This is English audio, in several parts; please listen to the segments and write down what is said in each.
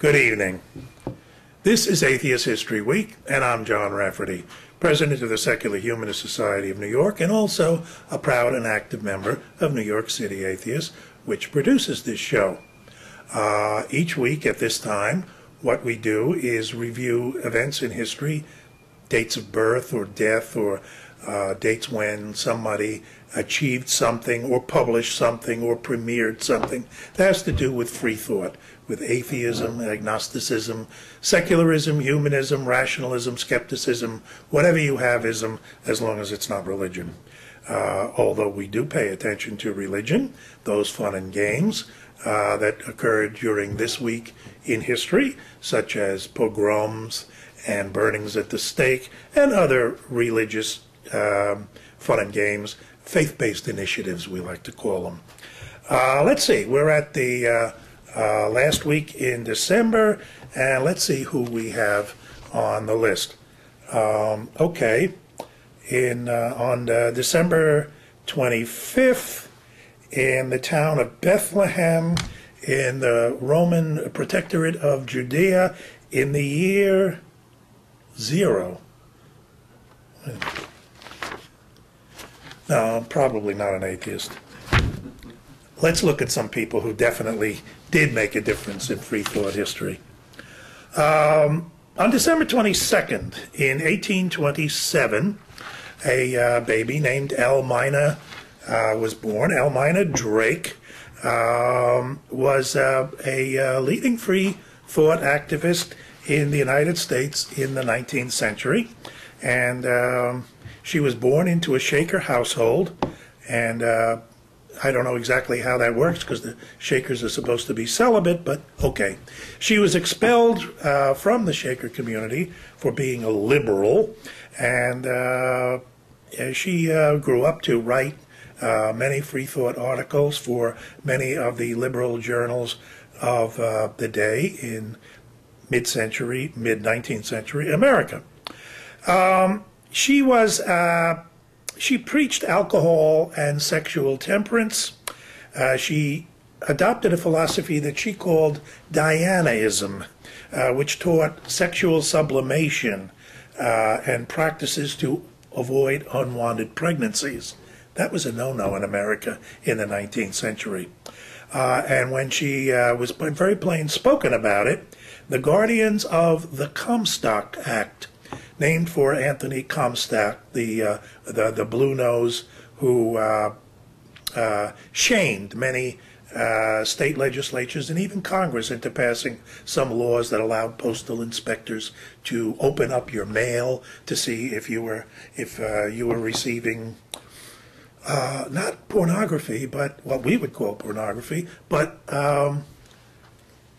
Good evening. This is Atheist History Week, and I'm John Rafferty, President of the Secular Humanist Society of New York, and also a proud and active member of New York City Atheists, which produces this show. Each week at this time, what we do is review events in history, dates of birth or death, or dates when somebody achieved something or published something or premiered something that has to do with free thought, with atheism, agnosticism, secularism, humanism, rationalism, skepticism, whatever you have ism, as long as it's not religion. Although we do pay attention to religion, those fun and games that occurred during this week in history, such as pogroms and burnings at the stake and other religious fun and games, faith-based initiatives, we like to call them. Let's see, we're at the last week in December, and let's see who we have on the list. On December 25th, in the town of Bethlehem, in the Roman Protectorate of Judea, in the year 0. No, I'm probably not an atheist. Let's look at some people who definitely did make a difference in free thought history. On December 22nd, in 1827, a baby named Elmina was born. Elmina Drake was a leading free thought activist in the United States in the 19th century. And she was born into a Shaker household, and I don't know exactly how that works because the Shakers are supposed to be celibate, but okay. She was expelled from the Shaker community for being a liberal, and she grew up to write many free thought articles for many of the liberal journals of the day in mid-century, mid-19th century America. She preached alcohol and sexual temperance. She adopted a philosophy that she called Dianaism, which taught sexual sublimation and practices to avoid unwanted pregnancies. That was a no-no in America in the 19th century. And when she was very plain spoken about it, the guardians of the Comstock Act, named for Anthony Comstock, the blue nose who shamed many state legislatures and even Congress into passing some laws that allowed postal inspectors to open up your mail to see if you were receiving not pornography, but what we would call pornography, but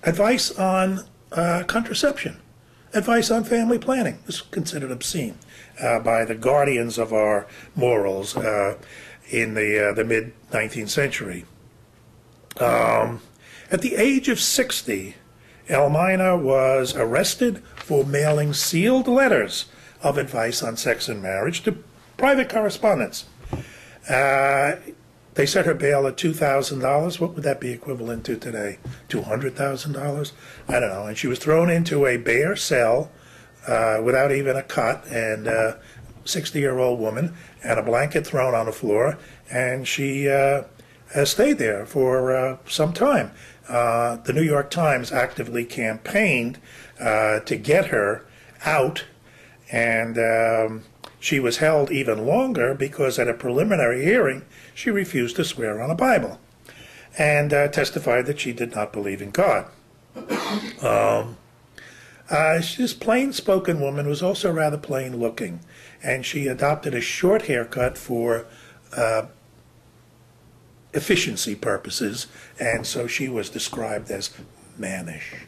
advice on contraception. Advice on family planning is considered obscene by the guardians of our morals in the mid-19th century. At the age of 60, Elmina was arrested for mailing sealed letters of advice on sex and marriage to private correspondents. They set her bail at $2,000. What would that be equivalent to today? $200,000? I don't know. And she was thrown into a bare cell without even a cot, and a 60-year-old woman, and a blanket thrown on the floor, and she stayed there for some time. The New York Times actively campaigned to get her out, and she was held even longer because at a preliminary hearing, she refused to swear on a Bible and testified that she did not believe in God. This plain-spoken woman was also rather plain-looking, and she adopted a short haircut for efficiency purposes, and so she was described as mannish,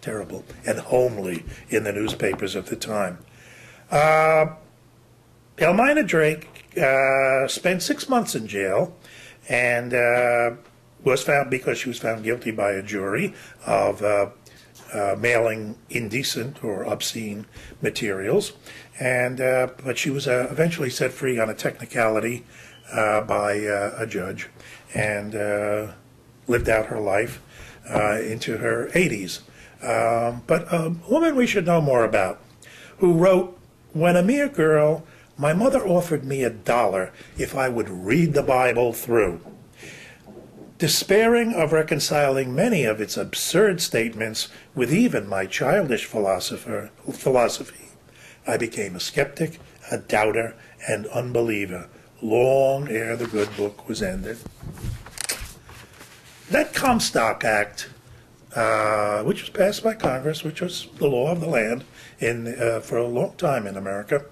terrible, and homely in the newspapers of the time. Elmina Drake spent 6 months in jail and was found, because she was found guilty by a jury of mailing indecent or obscene materials, and but she was eventually set free on a technicality by a judge, and lived out her life into her 80s. but a woman we should know more about, who wrote, "When a mere girl, my mother offered me $1 if I would read the Bible through. Despairing of reconciling many of its absurd statements with even my childish philosophy, I became a skeptic, a doubter, and unbeliever, long ere the good book was ended." That Comstock Act, which was passed by Congress, which was the law of the land for a long time in America,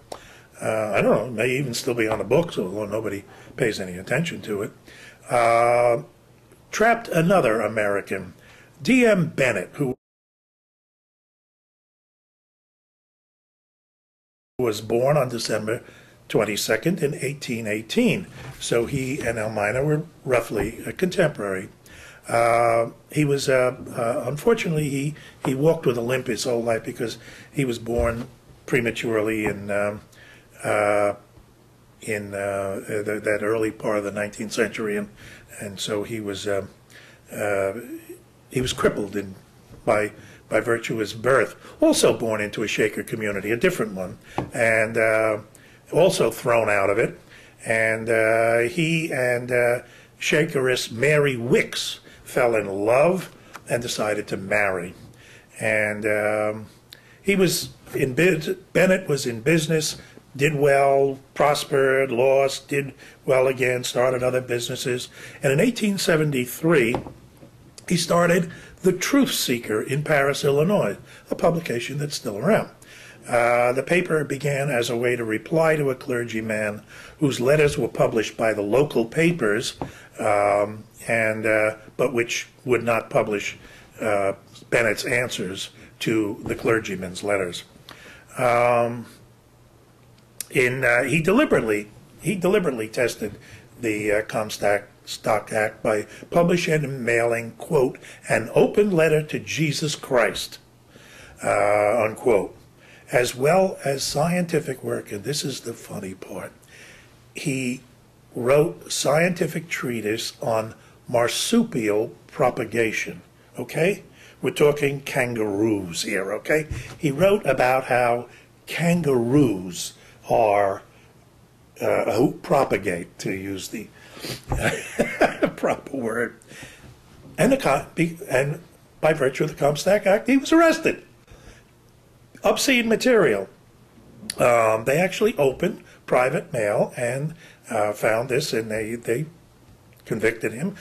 I don't know, it may even still be on the books, although nobody pays any attention to it, trapped another American, D.M. Bennett, who was born on December 22nd in 1818. So he and Elmina were roughly contemporary. He was, unfortunately, he walked with a limp his whole life because he was born prematurely in that early part of the 19th century, and so he was crippled by virtue of his birth. Also born into a Shaker community, a different one, and also thrown out of it. And he and Shakeress Mary Wicks fell in love and decided to marry. And Bennett was in business, did well, prospered, lost, did well again, started other businesses. And in 1873, he started The Truth Seeker in Paris, Illinois, a publication that's still around. The paper began as a way to reply to a clergyman whose letters were published by the local papers, but which would not publish Bennett's answers to the clergyman's letters. He deliberately tested the Comstock Act by publishing and mailing, quote, "an open letter to Jesus Christ," unquote, as well as scientific work. And this is the funny part. He wrote scientific treatise on marsupial propagation, okay? We're talking kangaroos here, okay? He wrote about how kangaroos are who propagate, to use the proper word. And by virtue of the Comstock Act, he was arrested. Obscene material. They actually opened private mail and found this, and they convicted him.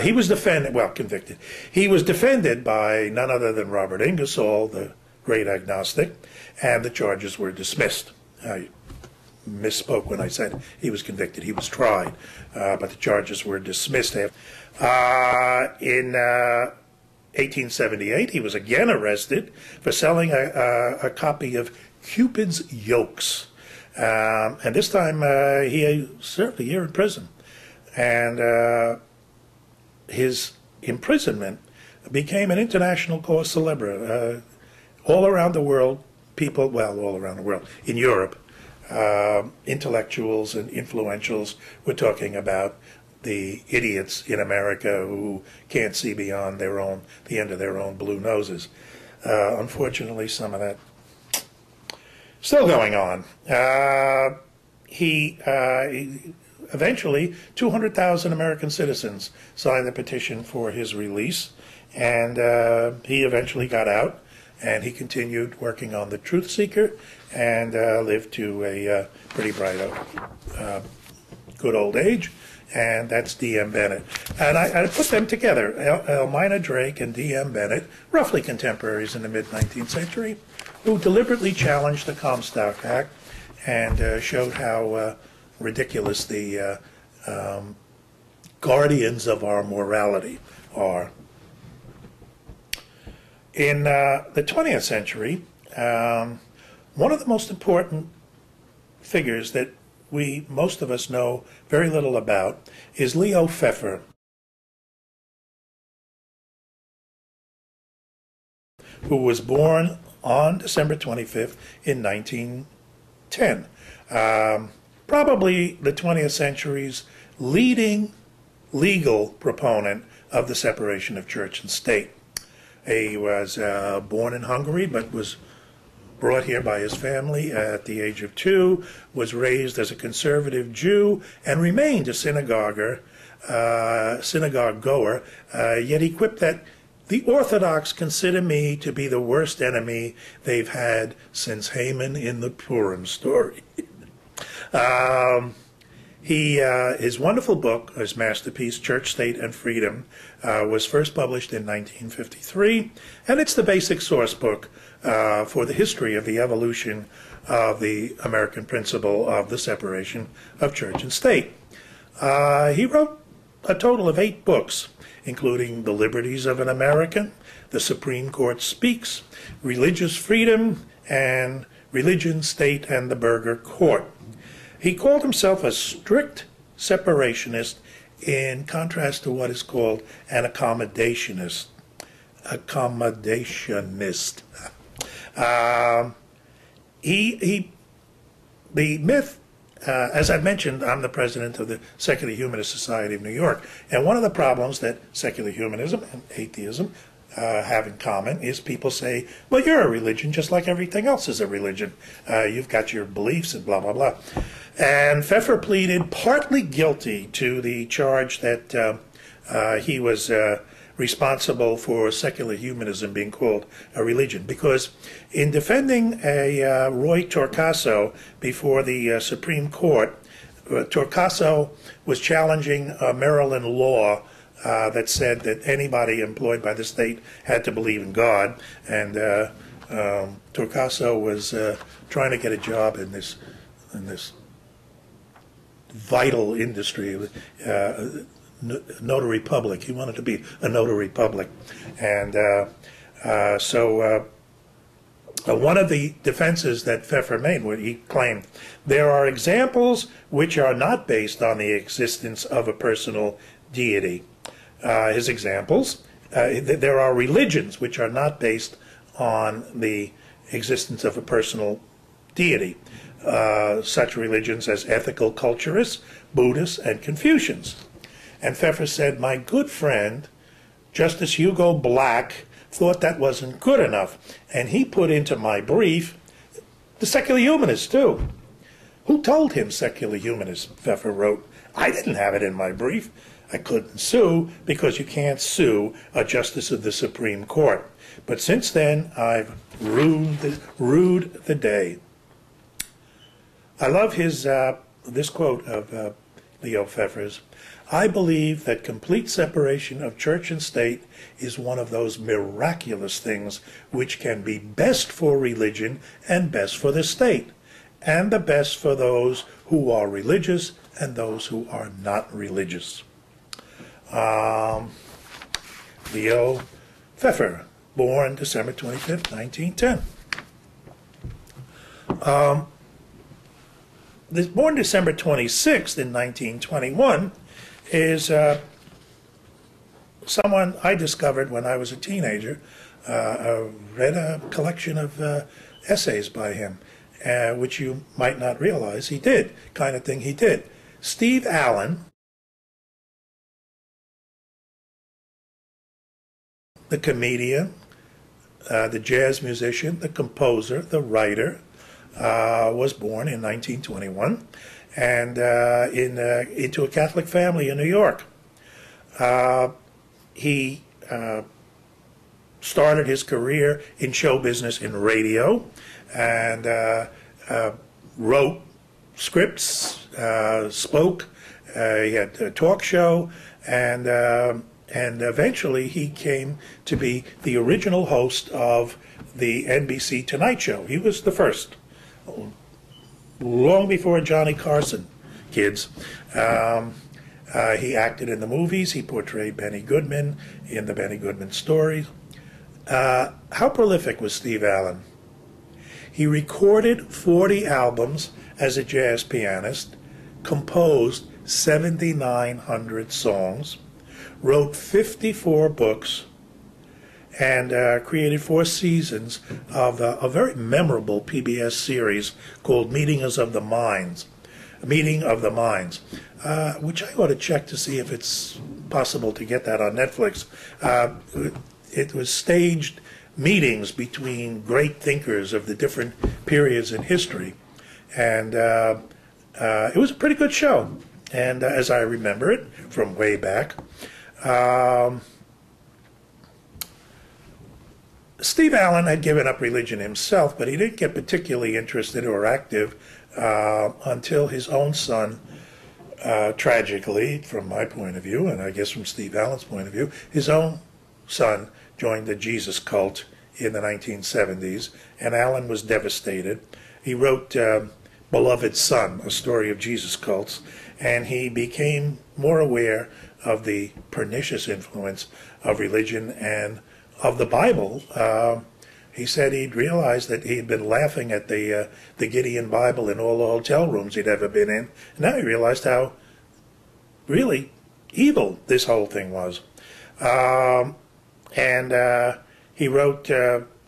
He was convicted. He was defended by none other than Robert Ingersoll, the great agnostic, and the charges were dismissed. I misspoke when I said he was convicted. He was tried, but the charges were dismissed. In 1878, he was again arrested for selling a copy of Cupid's Yokes. And this time he served a year in prison. And his imprisonment became an international cause célèbre. All around the world, all around the world, in Europe, intellectuals and influentials were talking about the idiots in America who can't see beyond the end of their own blue noses. Unfortunately, some of that still going on. Eventually, 200,000 American citizens signed the petition for his release, and he eventually got out, and he continued working on The Truth Seeker, and lived to a pretty bright, good old age. And that's D.M. Bennett. And I put them together, Elmina Drake and D.M. Bennett, roughly contemporaries in the mid-19th century, who deliberately challenged the Comstock Act and showed how ridiculous the guardians of our morality are. In the 20th century, one of the most important figures that most of us know very little about is Leo Pfeffer, who was born on December 25th in 1910. Probably the 20th century's leading legal proponent of the separation of church and state. He was born in Hungary, but was brought here by his family at the age of 2, was raised as a conservative Jew, and remained a synagogue goer, yet he quipped that the Orthodox consider me to be the worst enemy they've had since Haman in the Purim story. His wonderful book, his masterpiece, Church, State, and Freedom, was first published in 1953, and it's the basic source book for the history of the evolution of the American principle of the separation of church and state. He wrote a total of 8 books, including The Liberties of an American, The Supreme Court Speaks, Religious Freedom, and Religion, State, and the Burger Court. He called himself a strict separationist in contrast to what is called an accommodationist. The myth, as I mentioned, I'm the president of the Secular Humanist Society of New York, and one of the problems that secular humanism and atheism have in common is people say, well, you're a religion just like everything else is a religion. You've got your beliefs and blah, blah, blah. And Pfeffer pleaded partly guilty to the charge that he was responsible for secular humanism being called a religion, because in defending a Roy Torcaso before the Supreme Court, Torcaso was challenging a Maryland law that said that anybody employed by the state had to believe in God, and Torcaso was trying to get a job in this vital industry, notary public. He wanted to be a notary public, and so one of the defenses that Pfeffer made, where he claimed there are examples which are not based on the existence of a personal deity. His examples, there are religions which are not based on the existence of a personal deity. Such religions as ethical culturists, Buddhists, and Confucians. And Pfeffer said, my good friend, Justice Hugo Black, thought that wasn't good enough, and he put into my brief the secular humanists, too. Who told him secular humanists? Pfeffer wrote. I didn't have it in my brief. I couldn't sue because you can't sue a justice of the Supreme Court. But since then, I've rued the day. I love his this quote of Leo Pfeffer's. I believe that complete separation of church and state is one of those miraculous things which can be best for religion and best for the state, and the best for those who are religious and those who are not religious. Leo Pfeffer, born December 25th, 1910. Born December 26th in 1921 is someone I discovered when I was a teenager. I read a collection of essays by him, which you might not realize he did, kind of thing he did. Steve Allen, the comedian, the jazz musician, the composer, the writer, was born in 1921 and into a Catholic family in New York. He started his career in show business in radio and wrote scripts, spoke, he had a talk show, and eventually he came to be the original host of the NBC Tonight Show. He was the first, long before Johnny Carson, kids. He acted in the movies. He portrayed Benny Goodman in the Benny Goodman stories. How prolific was Steve Allen? He recorded 40 albums as a jazz pianist, composed 7,900 songs, wrote 54 books, and created 4 seasons of a very memorable PBS series called Meeting of the Minds, which I ought to check to see if it's possible to get that on Netflix. it was staged meetings between great thinkers of the different periods in history, and it was a pretty good show. And as I remember it from way back, Steve Allen had given up religion himself, but he didn't get particularly interested or active until his own son, tragically, from my point of view, and I guess from Steve Allen's point of view, his own son joined the Jesus cult in the 1970s, and Allen was devastated. He wrote Beloved Son, a story of Jesus cults, and he became more aware of the pernicious influence of religion and of the Bible. He said he'd realized that he'd been laughing at the Gideon Bible in all the hotel rooms he'd ever been in. And now he realized how really evil this whole thing was. He wrote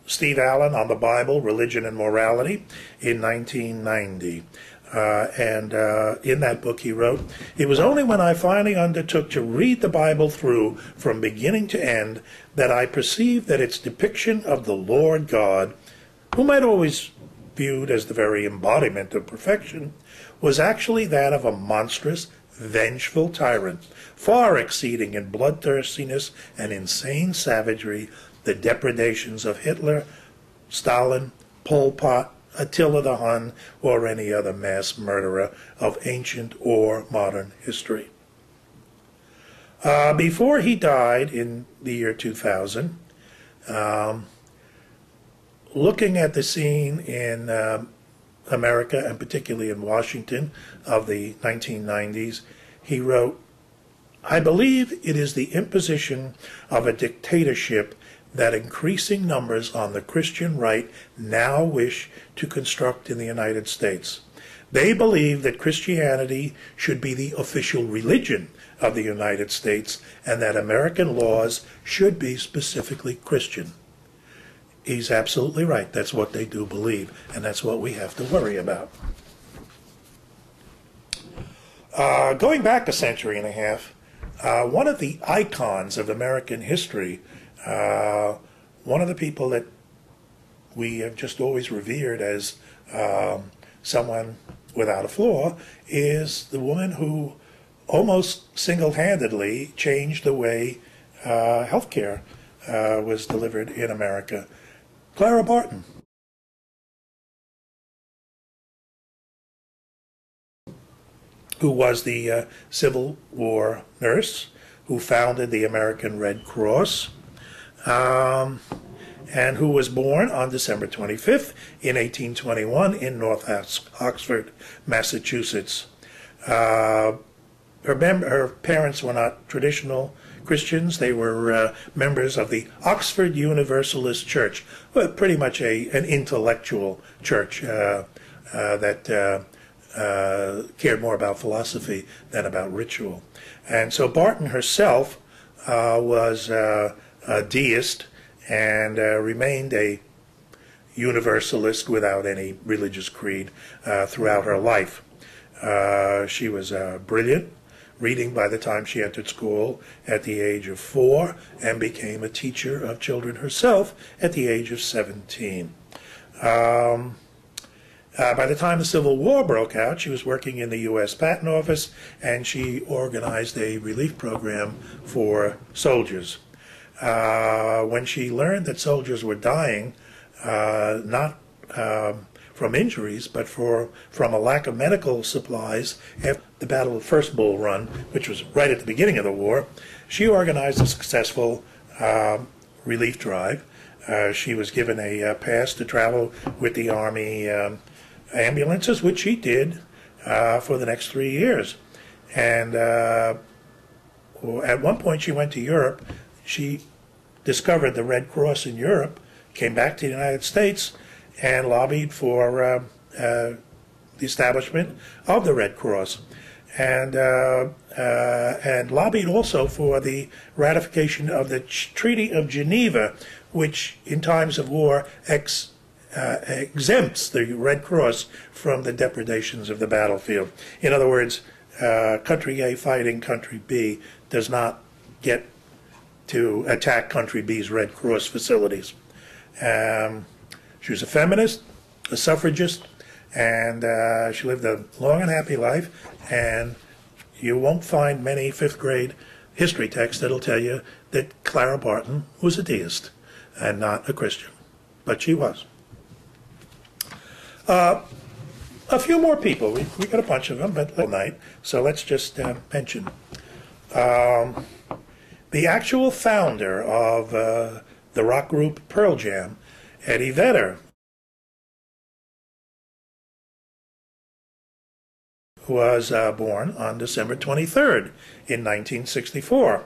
Steve Allen on the Bible, Religion and Morality in 1990. In that book he wrote, "It was only when I finally undertook to read the Bible through from beginning to end that I perceived that its depiction of the Lord God, whom I'd always viewed as the very embodiment of perfection, was actually that of a monstrous, vengeful tyrant, far exceeding in bloodthirstiness and insane savagery the depredations of Hitler, Stalin, Pol Pot, Attila the Hun, or any other mass murderer of ancient or modern history." Before he died in the year 2000, looking at the scene in America, and particularly in Washington, of the 1990s, he wrote, "I believe it is the imposition of a dictatorship that increasing numbers on the Christian right now wish to construct in the United States. They believe that Christianity should be the official religion of the United States and that American laws should be specifically Christian." He's absolutely right. That's what they do believe, and that's what we have to worry about. Going back a century and a half, one of the icons of American history, one of the people that we have just always revered as someone without a flaw, is the woman who almost single-handedly changed the way healthcare was delivered in America, Clara Barton. Who was the Civil War nurse who founded the American Red Cross, and who was born on December 25th in 1821 in North Oxford, Massachusetts. Her parents were not traditional Christians. They were members of the Oxford Universalist Church, pretty much an intellectual church that cared more about philosophy than about ritual. And so Barton herself was a deist and remained a universalist without any religious creed throughout her life. She was brilliant, reading by the time she entered school at the age of 4, and became a teacher of children herself at the age of 17. By the time the Civil War broke out, she was working in the U.S. Patent Office, and she organized a relief program for soldiers. When she learned that soldiers were dying, not from injuries, but from a lack of medical supplies after the Battle of First Bull Run, which was right at the beginning of the war, she organized a successful relief drive. She was given a pass to travel with the Army ambulances, which she did for the next 3 years. And at one point she went to Europe. She discovered the Red Cross in Europe, came back to the United States, and lobbied for the establishment of the Red Cross, and lobbied also for the ratification of the Treaty of Geneva, which in times of war exempts the Red Cross from the depredations of the battlefield. In other words, country A fighting country B does not get to attack Country B's Red Cross facilities. She was a feminist, a suffragist, and she lived a long and happy life, and you won't find many fifth-grade history texts that'll tell you that Clara Barton was a deist and not a Christian, but she was. A few more people. We got a bunch of them, but all night, so let's just mention. The actual founder of the rock group Pearl Jam, Eddie Vedder, was born on December 23rd in 1964.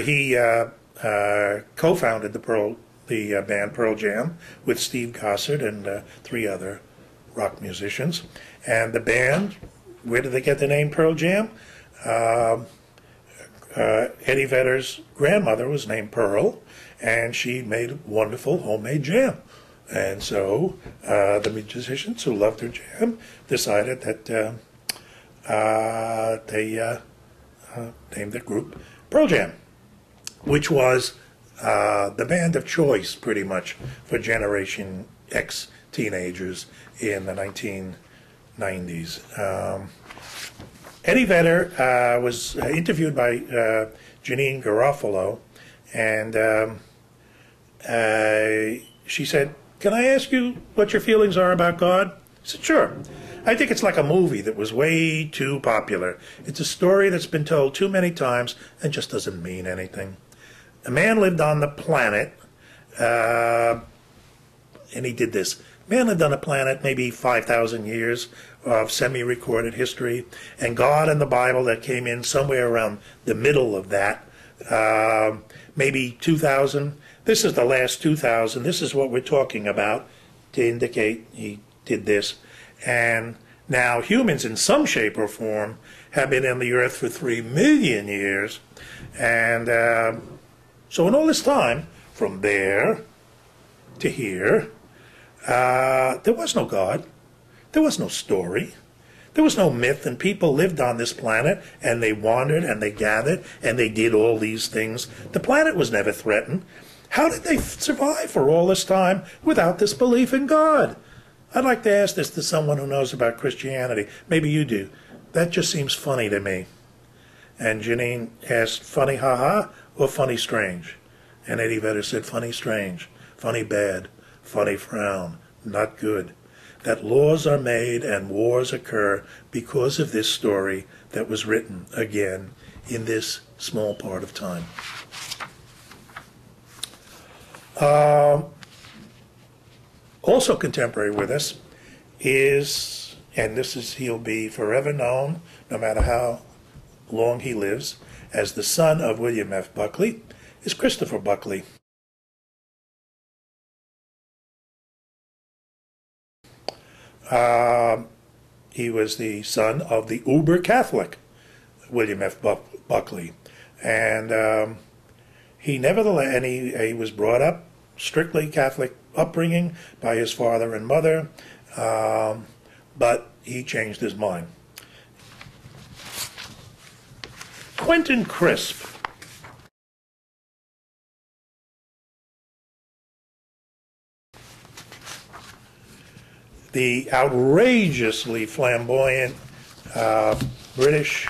He co-founded the band Pearl Jam with Steve Gossard and 3 other rock musicians. And the band, where did they get the name Pearl Jam? Eddie Vedder's grandmother was named Pearl, and she made wonderful homemade jam. And so the musicians who loved her jam decided that they named the group Pearl Jam, which was the band of choice pretty much for Generation X teenagers in the 1990s. Eddie Vedder was interviewed by Janine Garofalo, and she said, "Can I ask you what your feelings are about God?" He said, "Sure. I think it's like a movie that was way too popular. It's a story that's been told too many times and just doesn't mean anything. A man lived on the planet, and he did this. Man lived on the planet maybe 5,000 years of semi-recorded history, and God and the Bible that came in somewhere around the middle of that, maybe 2,000. This is the last 2,000. This is what we're talking about to indicate he did this. And now humans in some shape or form have been on the earth for 3 million years. And so in all this time, from there to here, there was no God. There was no story. There was no myth, and people lived on this planet, and they wandered, and they gathered, and they did all these things. The planet was never threatened. How did they survive for all this time without this belief in God? I'd like to ask this to someone who knows about Christianity. Maybe you do. That just seems funny to me. And Janine asked, funny ha-ha or funny strange? And Eddie Vedder said, funny strange, funny bad, funny frown, not good. That laws are made and wars occur because of this story that was written again in this small part of time. Also contemporary with us is, and this is, he'll be forever known, no matter how long he lives, as the son of William F. Buckley, is Christopher Buckley. He was the son of the uber-Catholic William F. Buckley. And he nevertheless, and he was brought up strictly Catholic upbringing by his father and mother, but he changed his mind. Quentin Crisp. The outrageously flamboyant British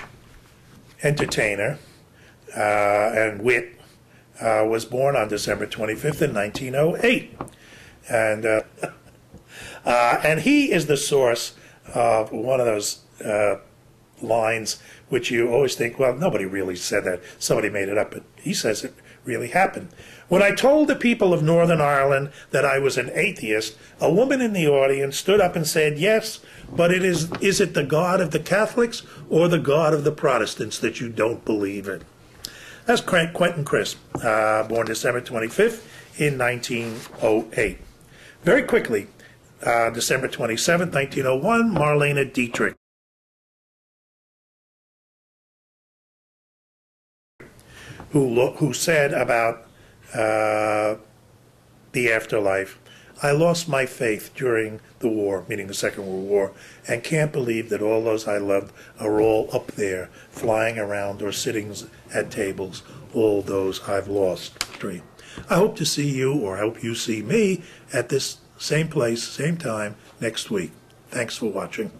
entertainer and wit was born on December 25th in 1908. And he is the source of one of those lines which you always think, well, nobody really said that. Somebody made it up, but he says it really happened. When I told the people of Northern Ireland that I was an atheist, a woman in the audience stood up and said, yes, but is it the God of the Catholics or the God of the Protestants that you don't believe in? That's Quentin Crisp, born December 25th in 1908. Very quickly, December 27th, 1901, Marlene Dietrich, who said about the afterlife, I lost my faith during the war, meaning the Second World War, and can't believe that all those I loved are all up there, flying around or sitting at tables, all those I've lost. I hope to see you, or I hope you see me, at this same place, same time, next week. Thanks for watching.